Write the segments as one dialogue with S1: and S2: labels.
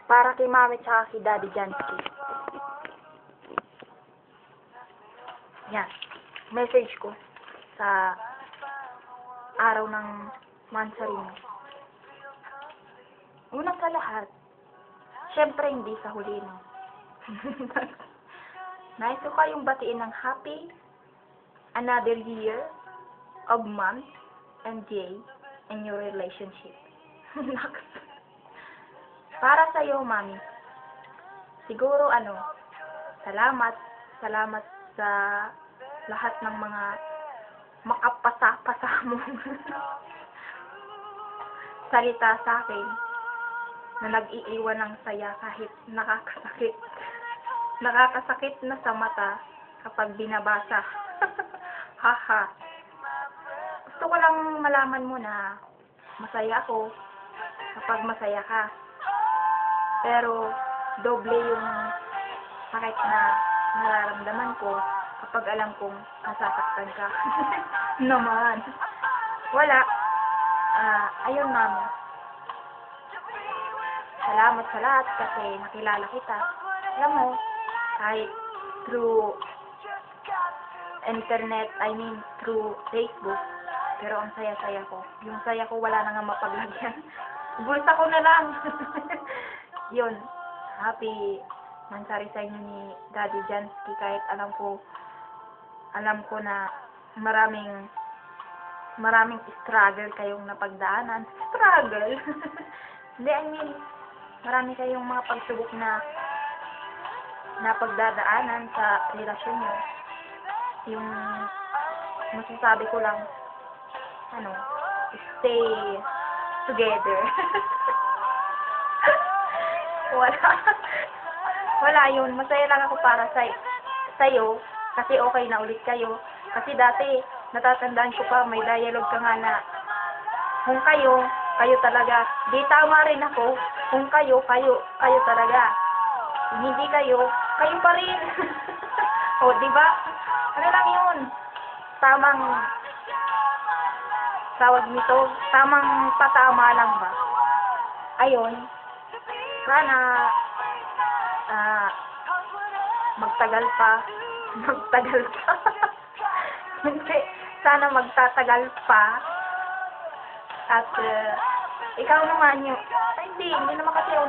S1: Para kay Mami tsaka si Daddy Jansky. Yan. Message ko sa araw ng Mansarino. Una sa lahat, syempre hindi sa huli, no? Nais ko kayong batiin ng happy another year of month and day in your relationship. Para sa iyo, Mami. Siguro salamat sa lahat ng mga makapasa-pasa mo salita sa akin na nag-iiwan ng saya kahit nakakasakit. Nakakasakit na sa mata kapag binabasa. Haha. Gusto ko lang malaman mo na masaya ako kapag masaya ka. Pero doble yung sakit na nararamdaman ko kapag alam kong nasasaktan ka. Naman. Wala. Ayun, Mami. Salamat sa lahat kasi nakilala kita. Alam mo, kahit through internet, through Facebook, pero ang saya-saya ko. Yung saya ko wala na nga mapaglagyan. Bulsa ko na lang. Yun. Happy Mansari sa inyo ni Daddy Jansky kahit alam ko na maraming struggle kayong napagdaanan. Struggle? Hindi, marami kayong mga pagsubok na napagdadaanan sa relasyon nyo. Yung masasabi ko lang, stay together. Wala yun. Masaya lang ako para sa'yo kasi okay na ulit kayo. Kasi dati, natatandaan ko pa, may dialogue ka nga na kung kayo talaga. Di tama rin ako. Kung kayo talaga. Kung hindi kayo pa rin. O, diba? Ano lang yun? Tamang tawag nito, tamang patama lang ba? Ayun. Sana magtagal pa. Hindi. Sana magtatagal pa. At ikaw naman hindi naman kasi ako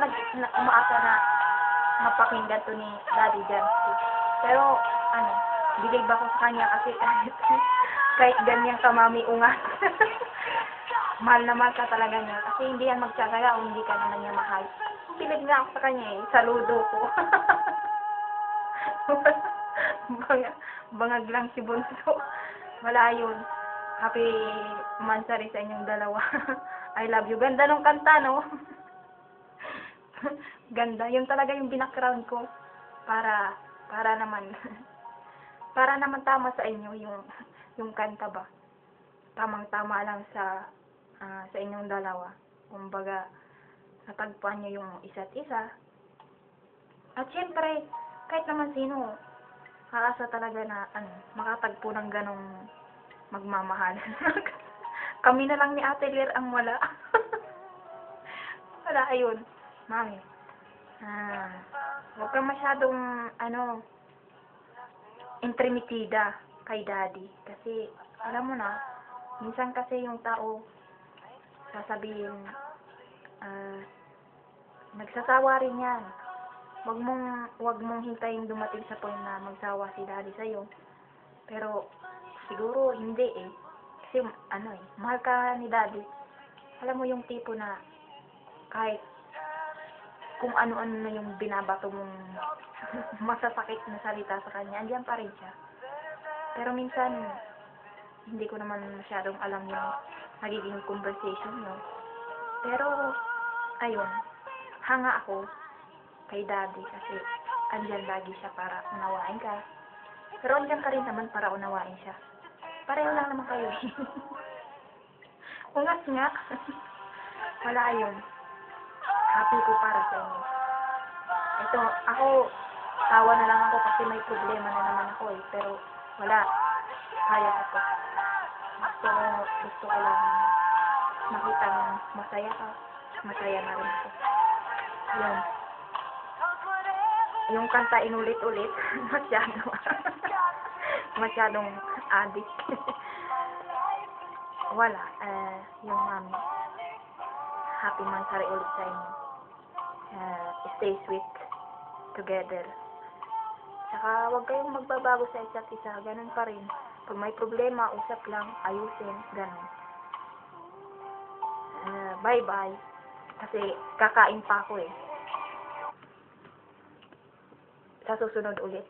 S1: umaasa na mapakinggan to ni Daddy Jansky. Pero believe ako sa kanya kasi kahit ganyan ka, Mami, ungat. Mahal na mahal ka talaga niya. Kasi hindi yan magtsatsaga o hindi ka naman niya mahal. Pilig nga ako sa kanya saludo ko. Bangag lang si Bunso. Wala yun. Happy Mansari sa inyong dalawa. I love you. Ganda nung kanta, no? Ganda. Yun talaga yung background ko. Para naman tama sa inyo yung kanta ba. Tamang-tama lang sa inyong dalawa. Kumbaga, natagpuan nyo yung isa't isa. At syempre, kahit naman sino, kaasa talaga na makatagpo ng ganong magmamahal. Kami na lang ni Ate Lir ang wala. Wala, ayun. Mami. Huwag kang masyadong intrimitida kay Daddy. Kasi, alam mo na, minsan kasi yung tao sasabihin, nagsasawa rin yan. Wag mong hintayin dumating sa point na magsawa si Daddy sa'yo. Pero, siguro hindi Kasi, mahal ka ni Daddy. Alam mo yung tipo na, kahit kung ano-ano na yung binabato mong masasakit na salita sa kanya, andiyan pa rin siya. Pero minsan, hindi ko naman masyadong alam yung nagiging conversation, no? Pero, ayun, hanga ako kay Daddy kasi andyan lagi siya para unawain ka. Pero andyan ka rin naman para unawain siya. Pareho lang naman kayo. Ungas nga. Wala yun. Happy ko para sa inyo. Ito, tawa na lang ako kasi may problema na naman ako Pero, wala. Kaya ko to. Gusto ko lang makita masaya ka. Masaya na rin ako. Yun. yung kanta inulit-ulit, masyadong addict. Wala, yung happy monthsary ulit sa inyo. Stay sweet together. Saka huwag kayong magbabago sa isa't isa, ganun pa rin. Pag may problema, usap lang, ayusin, ganun. Bye-bye. Kasi kakain pa ako eh. Sa susunod ulit.